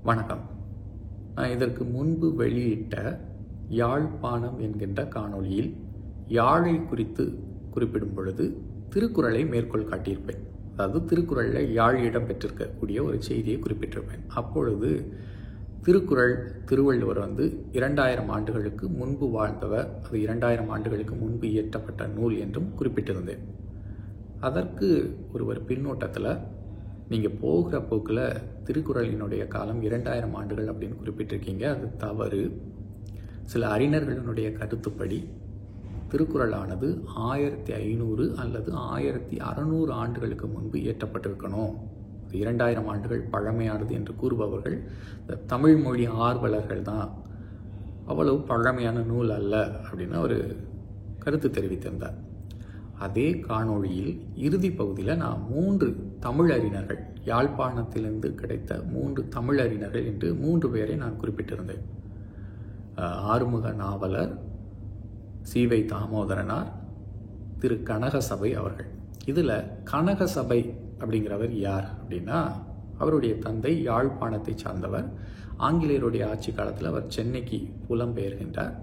வணக்கம். நான் இதற்கு முன்பு வெளியிட்ட யாழ்ப்பாணம் என்கின்ற காணொளியில் யாழை குறித்து குறிப்பிடும் பொழுது திருக்குறளை மேற்கோள் காட்டியிருப்பேன். அதாவது திருக்குறளில் யாழ் இடம் பெற்றிருக்கக்கூடிய ஒரு செய்தியை குறிப்பிட்டிருப்பேன். அப்பொழுது திருக்குறள் திருவள்ளுவர் 2000 ஆண்டுகளுக்கு முன்பு வாழ்ந்தவர், அது 2000 ஆண்டுகளுக்கு முன்பு இயற்றப்பட்ட நூல் என்றும் குறிப்பிட்டிருந்தேன். அதற்கு ஒரு பின்னோட்டத்தில் நீங்கள் போகிற போக்கில் திருக்குறளினுடைய காலம் 2000 ஆண்டுகள் அப்படின்னு குறிப்பிட்டிருக்கீங்க, அது தவறு. சில அறிஞர்களினுடைய கருத்துப்படி திருக்குறளானது 1500 அல்லது 1600 ஆண்டுகளுக்கு முன்பு இயற்றப்பட்டிருக்கணும். 2000 ஆண்டுகள் பழமையானது என்று கூறுபவர்கள் இந்த தமிழ் மொழி ஆர்வலர்கள் தான், அவ்வளவு பழமையான நூல் அல்ல அப்படின்னு ஒரு கருத்து தெரிவித்திருந்தார். அதே காணொளியில் இறுதி பகுதியில் நான் 3 தமிழறிஞர்கள், யாழ்ப்பாணத்திலிருந்து கிடைத்த 3 தமிழறிஞர்கள் என்று 3 பேரை நான் குறிப்பிட்டிருந்தேன். ஆறுமுக நாவலர், சீவை தாமோதரனார், திரு கனகசபை அவர்கள். இதில் கனகசபை அப்படிங்கிறவர் யார் அப்படின்னா, அவருடைய தந்தை யாழ்ப்பாணத்தை சார்ந்தவர். ஆங்கிலேயருடைய ஆட்சி காலத்தில் அவர் சென்னைக்கு புலம்பெயர்கின்றார்.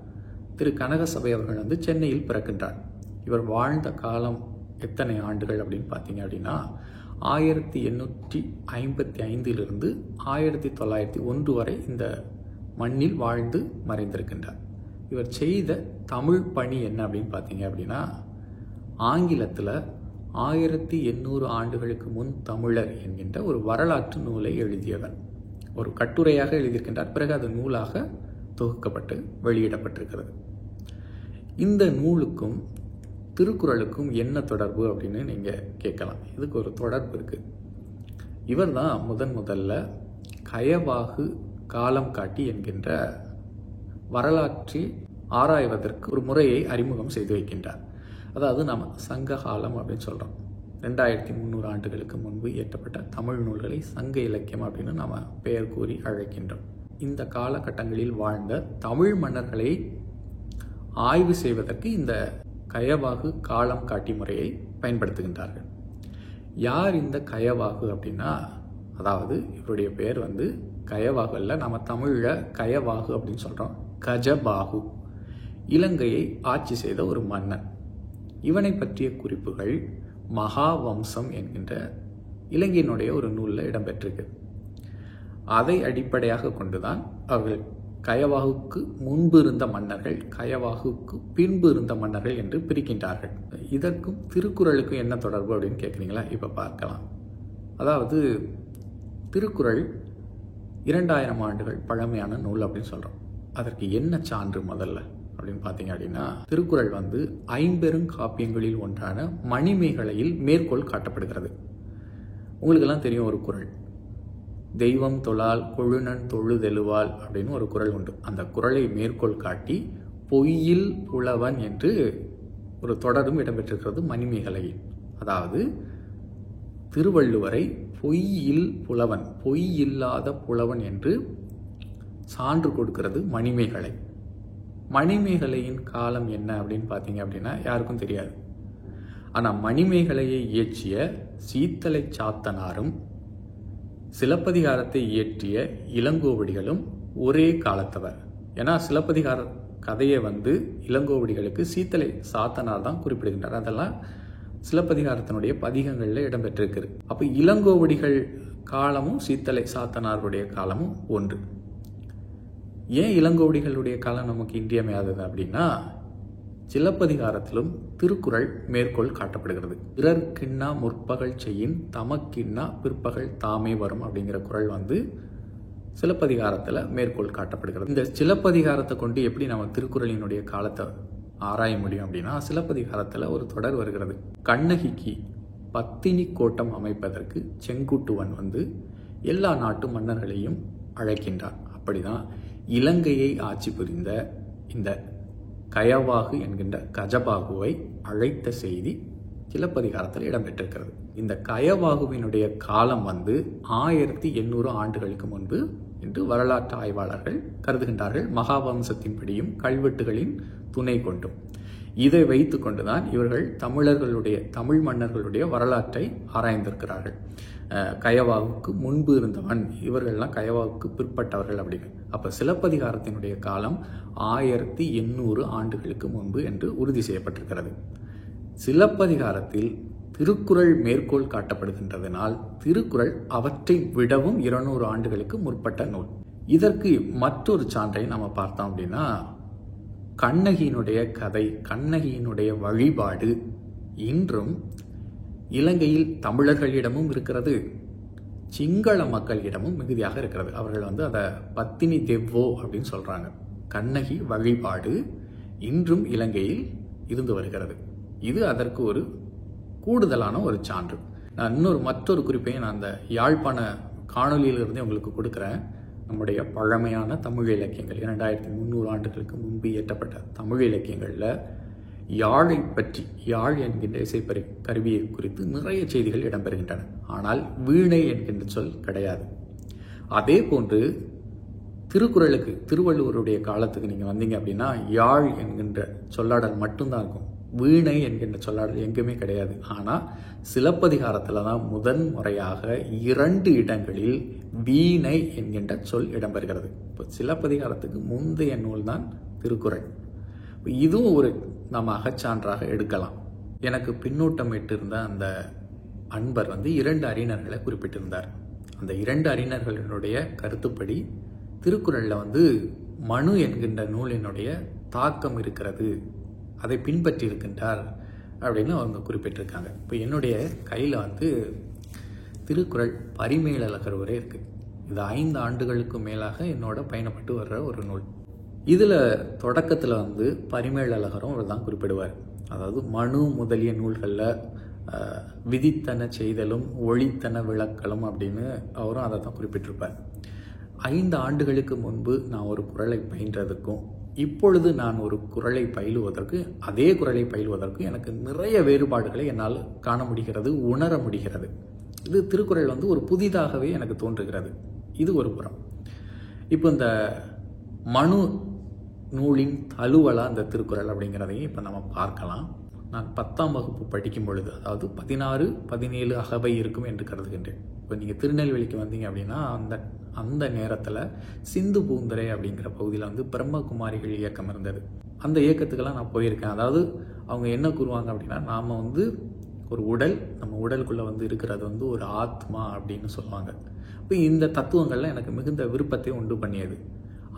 திரு கனகசபை அவர்கள் சென்னையில் பிறக்கின்றார். இவர் வாழ்ந்த காலம் எத்தனை ஆண்டுகள் அப்படின்னு பார்த்தீங்க அப்படின்னா 1855 1901 வரை இந்த மண்ணில் வாழ்ந்து மறைந்திருக்கின்றார். இவர் செய்த தமிழ் பணி என்ன அப்படின்னு பார்த்தீங்க அப்படின்னா, ஆங்கிலத்தில் 1800 ஆண்டுகளுக்கு முன் தமிழர் என்கின்ற ஒரு வரலாற்று நூலை எழுதியவர். ஒரு கட்டுரையாக எழுதியிருக்கின்றார். பிறகு அது நூலாக தொகுக்கப்பட்டு வெளியிடப்பட்டிருக்கிறது. இந்த நூலுக்கும் திருக்குறளுக்கும் என்ன தொடர்பு அப்படின்னு நீங்கள் கேட்கலாம். இதுக்கு ஒரு தொடர்பு இருக்குது. இவர் தான் முதல்ல கயவாகு காலம் காட்டி என்கின்ற வரலாற்றை ஆராய்வதற்கு ஒரு முறையை அறிமுகம் செய்து வைக்கின்றார். அதாவது நம்ம சங்க காலம் அப்படின்னு சொல்கிறோம். 2300 ஆண்டுகளுக்கு முன்பு இயற்றப்பட்ட தமிழ் நூல்களை சங்க இலக்கியம் அப்படின்னு நம்ம பெயர் கூறி அழைக்கின்றோம். இந்த காலகட்டங்களில் வாழ்ந்த தமிழ் மன்னர்களை ஆய்வு செய்வதற்கு இந்த கயவாகு காலம் காட்டி முறையை பயன்படுத்துகின்றார்கள். யார் இந்த கயவாகு அப்படின்னா, அதாவது இவருடைய பெயர் கயவாகு அல்ல, நம்ம தமிழில் கயவாகு அப்படின்னு சொல்கிறோம். கஜபாகு, இலங்கையை ஆட்சி செய்த ஒரு மன்னன். இவனை பற்றிய குறிப்புகள் மகாவம்சம் என்கின்ற இலங்கையினுடைய ஒரு நூலில் இடம்பெற்றிருக்கு. அதை அடிப்படையாக கொண்டுதான் அவர்கள் கயவாகுக்கு முன்பு இருந்த மன்னர்கள், கயவாகுக்கு பின்பு இருந்த மன்னர்கள் என்று பிரிக்கின்றார்கள். இதற்கும் திருக்குறளுக்கும் என்ன தொடர்பு அப்படின்னு கேட்குறீங்களா? இப்போ பார்க்கலாம். அதாவது திருக்குறள் 2000 ஆண்டுகள் பழமையான நூல் அப்படின்னு சொல்கிறோம். அதற்கு என்ன சான்று முதல்ல அப்படின்னு பார்த்தீங்க அப்படின்னா, திருக்குறள் 50 காப்பியங்களில் ஒன்றான மணிமேகலையில் மேற்கோள் காட்டப்படுகிறது. உங்களுக்கெல்லாம் தெரியும் ஒரு குறள், தெய்வம் தொழால் கொழுநன் தொழுதெழுவாள் அப்படின்னு ஒரு குறள் உண்டு. அந்த குறளை மேற்கோள் காட்டி பொய்யில் புலவன் என்று ஒரு தொடரும் இடம்பெற்றிருக்கிறது மணிமேகலையில். அதாவது திருவள்ளுவரை பொய்யில் புலவன், பொய் இல்லாத புலவன் என்று சான்று கொடுக்கிறது மணிமேகலை. மணிமேகலையின் காலம் என்ன அப்படின்னு பார்த்தீங்க அப்படின்னா யாருக்கும் தெரியாது. ஆனால் மணிமேகலையை இயற்றிய சீத்தலை சாத்தனாரும் சிலப்பதிகாரத்தை இயற்றிய இளங்கோவடிகளும் ஒரே காலத்தவர். ஏன்னா சிலப்பதிகார கதையை இளங்கோவடிகளுக்கு சீத்தலை சாத்தனார் தான் குறிப்பிடுகின்றார். அதெல்லாம் சிலப்பதிகாரத்தினுடைய பதிகங்களில் இடம்பெற்றிருக்கு. அப்போ இளங்கோவடிகள் காலமும் சீத்தலை சாத்தனாருடைய காலமும் ஒன்று. ஏன் இளங்கோவடிகளுடைய காலம் நமக்கு இன்றியமையாதது அப்படின்னா, சிலப்பதிகாரத்திலும் திருக்குறள் மேற்கோள் காட்டப்படுகிறது. பிறர்க்கின்னா முற்பகல் செய்யின் தமக்கின்னா பிற்பகல் தாமே வரும் அப்படிங்கிற குறள் சிலப்பதிகாரத்தில் மேற்கோள் காட்டப்படுகிறது. இந்த சிலப்பதிகாரத்தை கொண்டு எப்படி நம்ம திருக்குறளினுடைய காலத்தை ஆராய முடியும் அப்படின்னா, சிலப்பதிகாரத்தில் ஒரு தொடர் வருகிறது. கண்ணகிக்கு பத்தினி கோட்டம் அமைப்பதற்கு செங்குட்டுவன் எல்லா நாட்டு மன்னர்களையும் அழைக்கின்றான். அப்படிதான் இலங்கையை ஆட்சி புரிந்த இந்த கயவாகு என்கின்ற கஜபாகுவை அழைத்த செய்தி சிலப்பதிகாரத்தில் இடம்பெற்றிருக்கிறது. இந்த கயவாகுவினுடைய காலம் 1800 ஆண்டுகளுக்கு முன்பு என்று வரலாற்று ஆய்வாளர்கள் கருதுகின்றார்கள், மகாவம்சத்தின்படியும் கல்வெட்டுகளின் துணை கொண்டும். இதை வைத்து கொண்டுதான் இவர்கள் தமிழ் மன்னர்களுடைய வரலாற்றை ஆராய்ந்திருக்கிறார்கள். கயவாவுக்கு முன்பு இருந்தவன், இவர்கள்லாம் கயவாவுக்கு பிற்பட்டவர்கள் அப்படின்னு. அப்போ சிலப்பதிகாரத்தினுடைய காலம் 1800 ஆண்டுகளுக்கு முன்பு என்று உறுதி செய்யப்பட்டிருக்கிறது. சிலப்பதிகாரத்தில் திருக்குறள் மேற்கோள் காட்டப்படுகின்றதனால் திருக்குறள் அவற்றை விடவும் 200 ஆண்டுகளுக்கு முற்பட்ட நூல். இதற்கு மற்றொரு சான்றை நம்ம பார்த்தோம் அப்படின்னா, கண்ணகியினுடைய கதை, கண்ணகியினுடைய வழிபாடு இன்றும் இலங்கையில் தமிழர்களிடமும் இருக்கிறது, சிங்கள மக்களிடமும் மிகுதியாக இருக்கிறது. அவர்கள் அதை பத்தினி தெவ்வோ அப்படின்னு சொல்றாங்க. கண்ணகி வழிபாடு இன்றும் இலங்கையில் இருந்து வருகிறது. இது அதற்கு ஒரு கூடுதலான ஒரு சான்று. நான் மற்றொரு குறிப்பையும் நான் அந்த யாழ்ப்பாண காணொலியிலிருந்தே உங்களுக்கு கொடுக்குறேன். நம்முடைய பழமையான தமிழ் இலக்கியங்கள் 2300 ஆண்டுகளுக்கு முன்பு இயற்றப்பட்ட தமிழ் இலக்கியங்களில் யாழை பற்றி, யாழ் என்கின்ற இசைப்பறி கருவியை குறித்து நிறைய செய்திகள் இடம்பெறுகின்றன. ஆனால் வீணை என்கின்ற சொல் கிடையாது. அதே போன்று திருக்குறளுக்கு, திருவள்ளுவருடைய காலத்துக்கு நீங்கள் வந்தீங்க அப்படின்னா யாழ் என்கின்ற சொல்லாடல் மட்டும்தான் இருக்கும். வீணை என்கின்ற சொல்லாடல் எங்குமே கிடையாது. ஆனால் சிலப்பதிகாரத்தில் தான் முதன் முறையாக 2 இடங்களில் வீணை என்கின்ற சொல் இடம்பெறுகிறது. இப்போ சிலப்பதிகாரத்துக்கு முந்தைய நூல் தான் திருக்குறள். இதுவும் ஒரு நம்ம அகச்சான்றாக எடுக்கலாம். எனக்கு பின்னூட்டமிட்டு இருந்த அந்த அன்பர் 2 அறிஞர்களை குறிப்பிட்டிருந்தார். அந்த 2 அறிஞர்களினுடைய கருத்துப்படி திருக்குறளில் மனு என்கின்ற நூலினுடைய தாக்கம் இருக்கிறது, அதை பின்பற்றி இருக்கின்றார் அப்படின்னு அவங்க குறிப்பிட்டிருக்காங்க. இப்போ என்னுடைய கையில் திருக்குறள் பரிமேலழகர் வரை இருக்கு. இது 5 ஆண்டுகளுக்கு மேலாக என்னோட பயணப்பட்டு வர்ற ஒரு நூல். இதில் தொடக்கத்தில் பரிமேலழகரும் அவர் தான் குறிப்பிடுவார். அதாவது மனு முதலிய நூல்களில் விதித்தன செய்தலும் ஒழித்தன விளக்கலும் அப்படின்னு அவரும் அதை தான் குறிப்பிட்டிருப்பார். 5 ஆண்டுகளுக்கு முன்பு நான் ஒரு குறளை பயின்றதுக்கும் இப்பொழுது நான் ஒரு குறளை பயிலுவதற்கு, அதே குறளை பயிலுவதற்கு எனக்கு நிறைய வேறுபாடுகளை என்னால் காண முடிகிறது, உணர முடிகிறது. இது திருக்குறள் ஒரு புதிதாகவே எனக்கு தோன்றுகிறது. இது ஒரு புறம். இப்போ இந்த மனு நூலின் தழுவலா அந்த திருக்குறள் அப்படிங்கிறதையும் இப்போ நம்ம பார்க்கலாம். நான் 10ஆம் வகுப்பு படிக்கும் பொழுது, அதாவது 16, 17 அகவை இருக்கும் என்று கருதுகின்றேன். இப்போ நீங்கள் திருநெல்வேலிக்கு வந்தீங்க அப்படின்னா அந்த நேரத்தில் சிந்து பூந்தரை அப்படிங்கிற பகுதியில் பிரம்மகுமாரிகள் இயக்கம் இருந்தது. அந்த இயக்கத்துக்கெல்லாம் நான் போயிருக்கேன். அதாவது அவங்க என்ன கூறுவாங்க அப்படின்னா, நாம் ஒரு உடல், நம்ம உடலுக்குள்ளே இருக்கிறது ஒரு ஆத்மா அப்படின்னு சொல்லுவாங்க. இப்போ இந்த தத்துவங்கள்லாம் எனக்கு மிகுந்த விருப்பத்தை உண்டு பண்ணியது.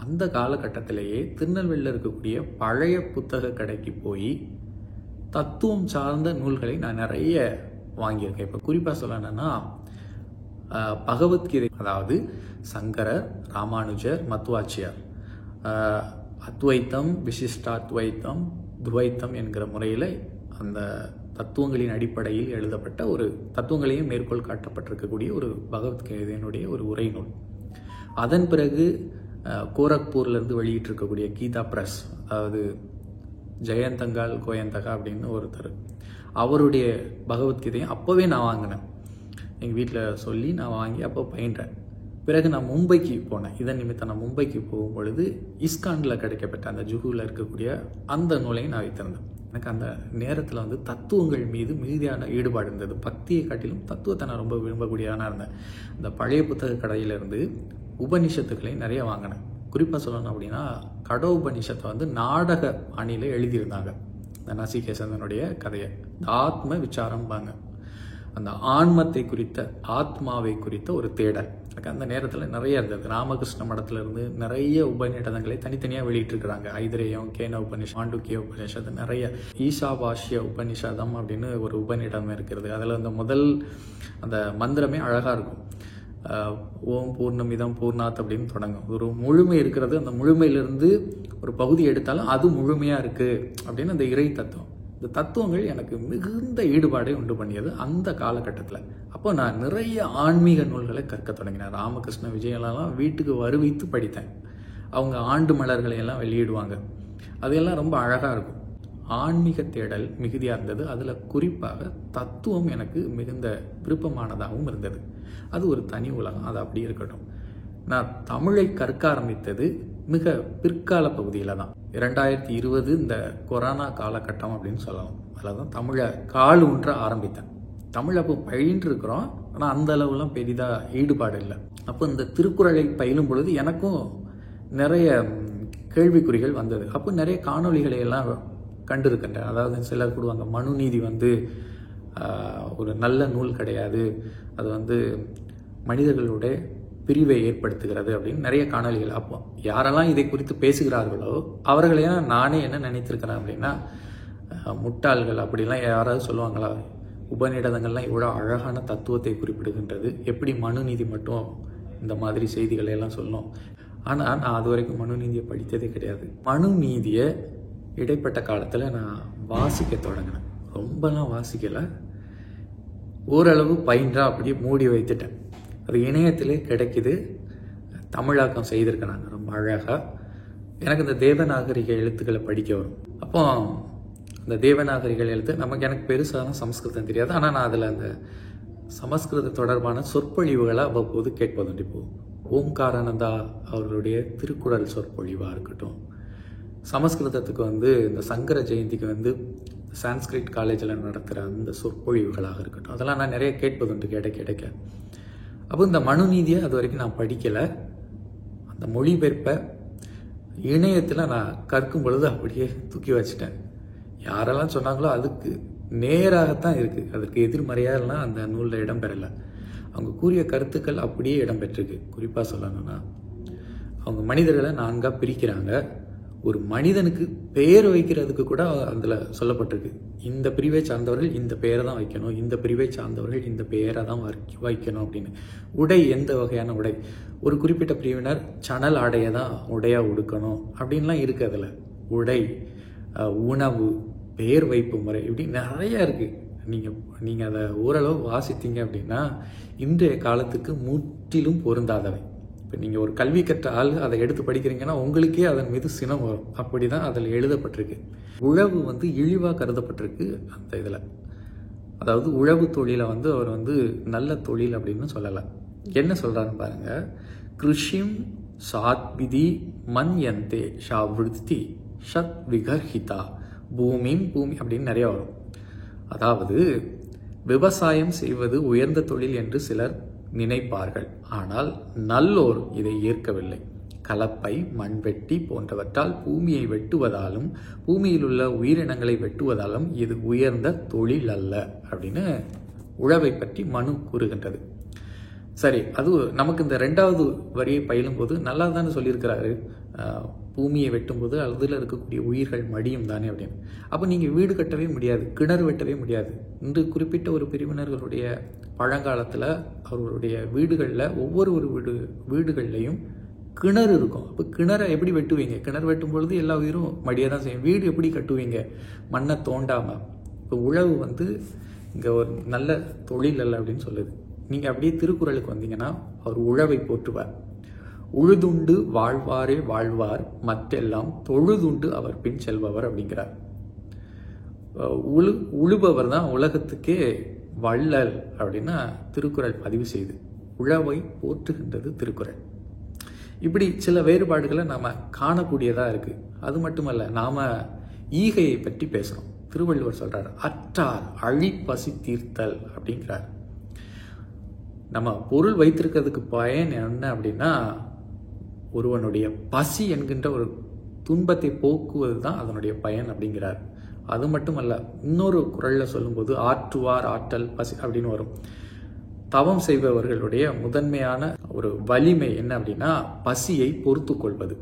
அந்த காலகட்டத்திலேயே திருநெல்வேலியில் இருக்கக்கூடிய பழைய புத்தக கடைக்கு போய் தத்துவம் சார்ந்த நூல்களை நான் நிறைய வாங்கியிருக்கேன். இப்போ குறிப்பாக சொல்லணும்னா பகவத்கீதை, அதாவது சங்கரர், ராமானுஜர், மத்வாச்சியார் அத்வைத்தம், விசிஷ்டாத்வைத்தம், துவைத்தம் என்கிற முறையில் அந்த தத்துவங்களின் அடிப்படையில் எழுதப்பட்ட ஒரு தத்துவங்களையும் மேற்கோள் காட்டப்பட்டிருக்கக்கூடிய ஒரு பகவத்கீதையினுடைய ஒரு உரை நூல். அதன் பிறகு கோரக்பூர்லேருந்து வெளியிட்டிருக்கக்கூடிய கீதா பிரஸ், அதாவது ஜெயந்தங்கால் கோயந்தகா அப்படின்னு ஒருத்தர், அவருடைய பகவத்கீதையும் அப்போவே நான் வாங்கினேன். எங்கள் வீட்டில் சொல்லி நான் வாங்கி அப்போ பயின்றேன். பிறகு நான் மும்பைக்கு போனேன். இதன் நிமித்தம் நான் மும்பைக்கு போகும் பொழுது இஸ்கானில் கிடைக்கப்பட்ட அந்த ஜுஹூவில் இருக்கக்கூடிய அந்த நூலையும் நான் வைத்திருந்தேன். எனக்கு அந்த நேரத்தில் தத்துவங்கள் மீது மிகுதியான ஈடுபாடு இருந்தது. பக்தியை காட்டிலும் தத்துவத்தை நான் ரொம்ப விரும்பக்கூடியவனாக இருந்தேன். அந்த பழைய புத்தக கடையிலிருந்து உபநிஷத்துக்களை நிறைய வாங்கினேன். குறிப்பாக சொல்லணும் அப்படின்னா கடோ உபநிஷத்தை நாடக பாணியில் எழுதியிருந்தாங்க. இந்த நசிகேசனுடைய கதையை ஆத்ம விசாரம்பாங்க. அந்த ஆன்மத்தை குறித்த, ஆத்மாவை குறித்த ஒரு தேடல் எனக்கு அந்த நேரத்தில் நிறைய இருந்தது. ராமகிருஷ்ண மடத்திலிருந்து நிறைய உபநிடதங்களை தனித்தனியாக வெளியிட்டிருக்கிறாங்க. ஐதரேயம், கேன உபனிஷம், மாண்டூக்கிய உபனிஷத்து, நிறைய ஈசாவாஷ்ய உபனிஷதம் அப்படின்னு ஒரு உபநிடதம் இருக்கிறது. அதில் அந்த மந்திரமே அழகாக இருக்கும். ஓம் பூர்ணமிதம் பூர்ணாத் அப்படின்னு தொடங்கும். ஒரு முழுமை இருக்கிறது. அந்த முழுமையிலிருந்து ஒரு பகுதி எடுத்தாலும் அது முழுமையாக இருக்குது அப்படின்னு அந்த இறை தத்துவம். இந்த தத்துவங்கள் எனக்கு மிகுந்த ஈடுபாடை உண்டு பண்ணியது அந்த காலகட்டத்தில். அப்போ நான் நிறைய ஆன்மீக நூல்களை கற்க தொடங்கினேன். ராமகிருஷ்ண விஜயெல்லாம் வீட்டுக்கு வருவித்து படித்தேன். அவங்க ஆண்டு மலர்களை எல்லாம் வெளியிடுவாங்க. அதையெல்லாம் ரொம்ப அழகாக இருக்கும். ஆன்மீக தேடல் மிகுதியாக இருந்தது. அதில் குறிப்பாக தத்துவம் எனக்கு மிகுந்த விருப்பமானதாகவும் இருந்தது. அது ஒரு தனி உலகம், அது அப்படி இருக்கட்டும். நான் தமிழை கற்க ஆரம்பித்தது மிக பிற்கால பகுதியில் தான். 2020 இந்த கொரோனா காலகட்டம் அப்படின்னு சொல்லலாம். அதில் தான் தமிழை கால் ஊன்ற ஆரம்பித்தேன். தமிழ் அப்போ பயின்று இருக்கிறோம், ஆனால் அந்த அளவுலாம் பெரிதாக ஈடுபாடு இல்லை. அப்போ இந்த திருக்குறளை பயிலும் பொழுது எனக்கும் நிறைய கேள்விக்குறிகள் வந்தது. அப்போ நிறைய காணொளிகளை எல்லாம் கண்டிருக்கின்றேன். அதாவது சிலர் கூடுவாங்க, மனுநீதி ஒரு நல்ல நூல் கிடையாது, அது மனிதர்களுடைய பிரிவை ஏற்படுத்துகிறது அப்படின்னு நிறைய காணொளிகள். அப்போ யாரெல்லாம் இதை குறித்து பேசுகிறார்களோ அவர்களையும் நானே என்ன நினைத்திருக்கிறேன் அப்படின்னா, முட்டாள்கள் அப்படிலாம் யாராவது சொல்லுவாங்களா? உபநிடதங்கள்லாம் இவ்வளோ அழகான தத்துவத்தை குறிப்பிடுகின்றது, எப்படி மனுநீதி மட்டும் இந்த மாதிரி செய்திகளை எல்லாம் சொல்லணும்? ஆனால் நான் அது வரைக்கும் மனுநீதியை படித்ததே கிடையாது. மனுநீதியை இடைப்பட்ட காலத்தில் நான் வாசிக்க தொடங்கினேன். ரொம்பலாம் வாசிக்கலை, ஓரளவு பயின்றா அப்படியே மூடி வைத்துட்டேன். அது இணையத்திலே கிடைக்குது, தமிழாக்கம் செய்திருக்கிறாங்க ரொம்ப அழகாக. எனக்கு இந்த தேவநாகரிக எழுத்துக்களை படிக்க வரும். அப்போ அந்த தேவநாகரிக எழுத்து எனக்கு பெருசான சமஸ்கிருதம் தெரியாது, ஆனால் நான் அதில் அந்த சமஸ்கிருத தொடர்பான சொற்பொழிவுகளை அவ்வப்போது கேட்பதுண்டு. இப்போ ஓம்காரானந்தா அவர்களுடைய திருக்குறள் சொற்பொழிவாக இருக்கட்டும், சமஸ்கிருதத்துக்கு இந்த சங்கர ஜெயந்திக்கு சான்ஸ்கிரிட் காலேஜில் நடத்துகிற அந்த சொற்பொழிவுகளாக இருக்கட்டும், அதெல்லாம் நான் நிறைய கேட்பதுண்டு கிடைக்க. அப்போ இந்த மனுநீதியை அது வரைக்கும் நான் படிக்கலை. அந்த மொழிபெயர்ப்பை இணையத்தில் நான் கற்கும் பொழுது அப்படியே தூக்கி வச்சுட்டேன். யாரெல்லாம் சொன்னாங்களோ அதுக்கு நேராகத்தான் இருக்குது, அதற்கு எதிர்மறையாகலாம் அந்த நூலில் இடம்பெறலை. அவங்க கூறிய கருத்துக்கள் அப்படியே இடம்பெற்றிருக்கு. குறிப்பாக சொல்லணும்னா, அவங்க மனிதர்களை 4ஆக பிரிக்கிறாங்க. ஒரு மனிதனுக்கு பெயர் வைக்கிறதுக்கு கூட அதில் சொல்லப்பட்டிருக்கு, இந்த பிரிவை சார்ந்தவர்கள் இந்த பெயரை தான் வைக்கணும், இந்த பிரிவை சார்ந்தவர்கள் இந்த பெயரை தான் வைக்கணும் அப்படின்னு. உடை, எந்த வகையான உடை, ஒரு குறிப்பிட்ட பிரிவினர் சணல் ஆடையை தான் உடையாக உடுக்கணும் அப்படின்லாம் இருக்குது. அதில் உடை, உணவு, பெயர் வைப்பு முறை, இப்படி நிறையா இருக்குது. நீங்கள் அதை ஓரளவு வாசித்தீங்க அப்படின்னா இன்றைய காலத்துக்கு முற்றிலும் பொருந்தாதவை. இப்போ நீங்கள் ஒரு கல்வி கற்ற ஆள் அதை எடுத்து படிக்கிறீங்கன்னா உங்களுக்கே அதன் மீது சினம் வரும். அப்படி தான் அதில் எழுதப்பட்டிருக்கு. உழவு இழிவாக கருதப்பட்டிருக்கு அந்த இதில். அதாவது உழவு தொழிலை அவர் நல்ல தொழில் அப்படின்னு சொல்லலை. என்ன சொல்கிறாருன்னு பாருங்கள், கிருஷிம் சாத்விதி மன்யந்தே ஷாவிருத்தி ஷத் விகர்ஹிதா பூமி அப்படின்னு நிறைய வரும். அதாவது விவசாயம் செய்வது உயர்ந்த தொழில் என்று சிலர் நினைப்பார்கள், ஆனால் நல்லோர் இதை ஏற்கவில்லை. கலப்பை, மண்வெட்டி போன்றவற்றால் பூமியை வெட்டுவதாலும் பூமியில் உள்ள உயிரினங்களை வெட்டுவதாலும் இது உயர்ந்த தொழில் அல்ல அப்படின்னு உழவை பற்றி மனு கூறுகின்றது. சரி, அது நமக்கு இந்த 2வது வரியை பயிலும் போது நல்லா தானே சொல்லியிருக்கிறாரு, பூமியை வெட்டும்போது அதில் இருக்கக்கூடிய உயிர்கள் மடியும் தானே அப்படின்னு. அப்போ நீங்கள் வீடு கட்டவே முடியாது, கிணறு வெட்டவே முடியாது. இன்று குறிப்பிட்ட ஒரு பிரிவினர்களுடைய பழங்காலத்தில் அவர்களுடைய வீடுகளில் ஒவ்வொரு வீடுகள்லையும் கிணறு இருக்கும். அப்போ கிணறை எப்படி வெட்டுவீங்க? கிணறு வெட்டும் பொழுது எல்லா உயிரும் மடியை தான் செய்யும். வீடு எப்படி கட்டுவீங்க? மண்ணை தோண்டாமல். இப்போ உழவு இங்கே ஒரு நல்ல தொழில் அல்ல அப்படின்னு சொல்லுது. நீங்கள் அப்படியே திருக்குறளுக்கு வந்தீங்கன்னா அவர் உழவை போற்றுவார். உழுதுண்டு வாழ்வாரே வாழ்வார், மற்றெல்லாம் தொழுதுண்டு அவர் பின் செல்பவர் அப்படிங்கிறார். உழுபவர் தான் உலகத்துக்கே வள்ளல் அப்படின்னா திருக்குறள் பதிவு செய்து உழவை போற்றுகின்றது திருக்குறள். இப்படி சில வேறுபாடுகளை நாம் காணக்கூடியதாக இருக்குது. அது மட்டுமல்ல, நாம் ஈகையை பற்றி பேசுகிறோம். திருவள்ளுவர் சொல்கிறார், அற்றார் அழிப்பசி தீர்த்தல் அப்படிங்கிறார். நம்ம பொருள் வைத்திருக்கிறதுக்கு பயன் என்ன அப்படின்னா, ஒருவனுடைய பசி என்கின்ற ஒரு துன்பத்தை போக்குவது தான் அதனுடைய பயன் அப்படிங்கிறார். அது மட்டுமல்ல, இன்னொரு குறளில் சொல்லும்போது ஆற்றுவார் ஆற்றல் பசி அப்படின்னு வரும். தவம் செய்பவர்களுடைய முதன்மையான ஒரு வலிமை என்ன அப்படின்னா பசியை பொறுத்து கொள்வது.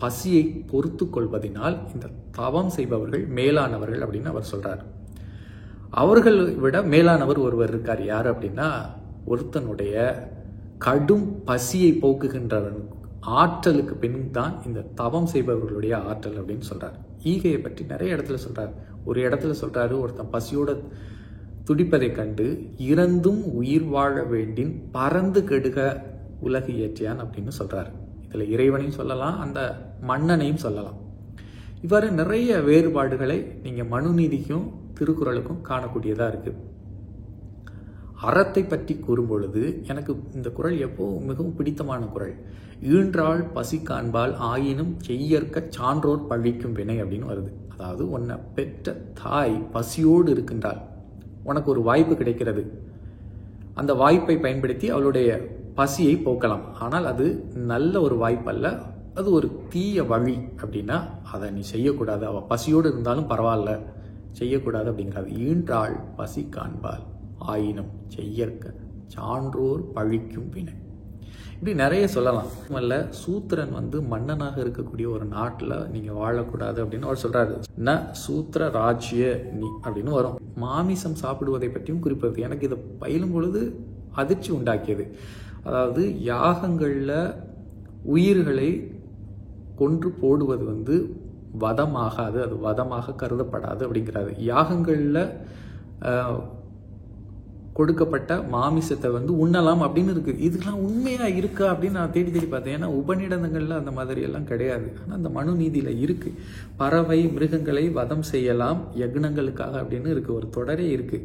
பசியை பொறுத்து கொள்வதனால் இந்த தவம் செய்பவர்கள் மேலானவர்கள் அப்படின்னு அவர் சொல்றார். அவர்களை விட மேலானவர் ஒருவர் இருக்கார். யார் அப்படின்னா, ஒருத்தனுடைய கடும் பசியை போக்குகின்றவன் ஆற்றலுக்கு பின் தான் இந்த தவம் செய்பவர்களுடைய ஆற்றல் அப்படின்னு சொல்றார். ஈகையை பற்றி நிறைய இடத்துல சொல்றார். ஒரு இடத்துல சொல்றாரு, ஒருத்தன் பசியோட துடிப்பதை கண்டு இறந்தும் உயிர் வாழ வேண்டின் பறந்து கெடுக உலகு ஏற்றியான் அப்படின்னு சொல்றாரு. இதுல இறைவனையும் சொல்லலாம், அந்த மன்னனையும் சொல்லலாம். இவ்வாறு நிறைய வேறுபாடுகளை நீங்க மனுநீதிக்கும் திருக்குறளுக்கும் காணக்கூடியதா இருக்கு. அறத்தை பற்றி கூறும் பொழுது எனக்கு இந்த குறள் எப்போ மிகவும் பிடித்தமான குறள். ஈன்றாள் பசி காண்பால் ஆயினும் செய்யற்க சான்றோர் பழிக்கும் வினை அப்படின்னு வருது. அதாவது உன்னை பெற்ற தாய் பசியோடு இருக்கின்றாள், உனக்கு ஒரு வாய்ப்பு கிடைக்கிறது, அந்த வாய்ப்பை பயன்படுத்தி அவளுடைய பசியை போக்கலாம். ஆனால் அது நல்ல ஒரு வாய்ப்பு அல்ல, அது ஒரு தீய வழி. அப்படின்னா அதை நீ செய்யக்கூடாது, அவள் பசியோடு இருந்தாலும் பரவாயில்ல, செய்யக்கூடாது அப்படிங்கிறது. ஈன்றாள் பசி காண்பால் ஆயினும் செய்யற்க சான்றோர் பழிக்கும் வினை. இப்படி நிறைய சொல்லலாம். அல்ல, சூத்திரன் மன்னனாக இருக்கக்கூடிய ஒரு நாட்டில் நீங்கள் வாழக்கூடாது அப்படின்னு அவர் சொல்றாரு. ந சூத்திர ராஜ்ய நீ அப்படின்னு வரும். மாமிசம் சாப்பிடுவதை பற்றியும் குறிப்பிடுது. எனக்கு இதை பயிலும் பொழுது அதிர்ச்சி உண்டாக்கியது. அதாவது யாகங்களில் உயிர்களை கொன்று போடுவது வதமாகாது, அது வதமாக கருதப்படாது அப்படிங்கிறாரு. யாகங்களில் கொடுக்கப்பட்ட மாமிசத்தை உண்ணலாம் அப்படின்னு இருக்கு. இதுக்கெல்லாம் உண்மையா இருக்கா அப்படின்னு நான் தேடி தேடி பார்த்தேன். ஏன்னா உபநிடதங்கள்ல அந்த மாதிரி எல்லாம் கிடையாது. ஆனால் அந்த மனு நீதியில இருக்கு. பறவை மிருகங்களை வதம் செய்யலாம் யக்னங்களுக்காக அப்படின்னு இருக்கு. ஒரு தொடரே இருக்கு.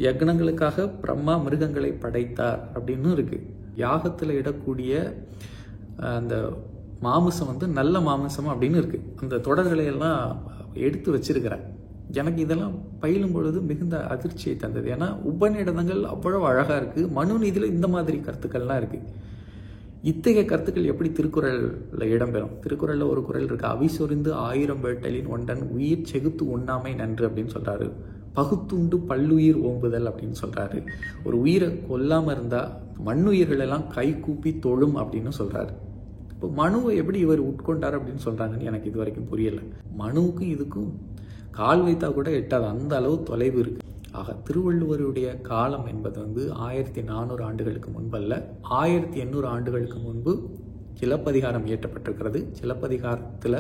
யக்னங்களுக்காக பிரம்மா மிருகங்களை படைத்தார் அப்படின்னு இருக்கு. யாகத்துல இடக்கூடிய அந்த மாமிசம் நல்ல மாமிசம் அப்படின்னு இருக்கு. அந்த தொடர்களை எல்லாம் எடுத்து வச்சிருக்கிறேன். எனக்கு இதெல்லாம் பயிலும் பொழுது மிகுந்த அதிர்ச்சியை தந்தது. ஏன்னா உபநிடதங்கள் அவ்வளவு அழகா இருக்கு, மனு நீதியில இந்த மாதிரி கருத்துக்கள்லாம் இருக்கு. இத்தகைய கருத்துக்கள் எப்படி திருக்குறள்ல இடம்பெறும்? திருக்குறள்ல ஒரு குறள் இருக்கு, அவிசொரிந்து 1000 வேட்டலின் ஒன்றன் உயிர் செகுத்து உண்ணாமை நன்று அப்படின்னு சொல்றாரு. பகுத்துண்டு பல்லுயிர் ஓம்புதல் அப்படின்னு சொல்றாரு. ஒரு உயிரை கொல்லாம இருந்தா மண்ணுயிர்கள் எல்லாம் கை கூப்பி தொழும் அப்படின்னு சொல்றாரு. இப்போ மனுவை எப்படி இவர் உட்கொண்டார் அப்படின்னு சொல்றாங்கன்னு எனக்கு இது வரைக்கும் புரியல. மனுவுக்கும் இதுக்கும் கால் வைத்தா கூட எட்டாது, அந்த அளவு தொலைவு இருக்கு. ஆக திருவள்ளுவருடைய காலம் என்பது 1400 ஆண்டுகளுக்கு முன்பல்ல, 1800 ஆண்டுகளுக்கு முன்பு சிலப்பதிகாரம் இயற்றப்பட்டிருக்கிறது. சிலப்பதிகாரத்தில்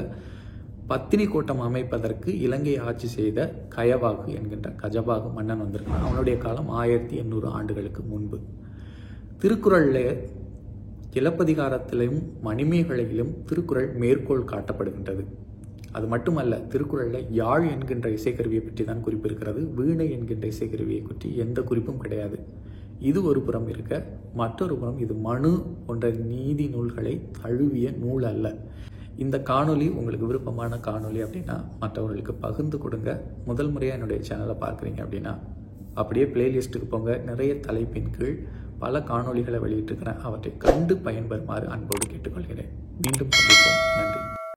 பத்தினி கோட்டம் அமைப்பதற்கு இலங்கை ஆட்சி செய்த கயவாகு என்கின்ற கஜபாகு மன்னன் வந்திருக்கான். அவனுடைய காலம் 1800 ஆண்டுகளுக்கு முன்பு. திருக்குறளில் சிலப்பதிகாரத்திலும் மணிமேகலையிலும் திருக்குறள் மேற்கோள் காட்டப்படுகின்றது. அது மட்டுமல்ல, திருக்குறளில் யாழ் என்கின்ற இசைக்கருவியை பற்றி தான் குறிப்பு இருக்கிறது. வீணை என்கின்ற இசைக்கருவியை பற்றி எந்த குறிப்பும் கிடையாது. இது ஒரு புறம் இருக்க, மற்றொரு புறம் இது மனு போன்ற நீதி நூல்களை தழுவிய நூல் அல்ல. இந்த காணொலி உங்களுக்கு விருப்பமான காணொலி அப்படின்னா மற்றவர்களுக்கு பகிர்ந்து கொடுங்க. முதல் முறையாக என்னுடைய சேனலை பார்க்குறீங்க அப்படின்னா அப்படியே பிளேலிஸ்ட்டுக்கு போங்க. நிறைய தலைப்பின் கீழ் பல காணொலிகளை வெளியிட்டிருக்கிறேன். அவற்றை கண்டு பயன்பெறுமாறு அன்போடு கேட்டுக்கொள்கிறேன். மீண்டும் சந்திப்போம். நன்றி.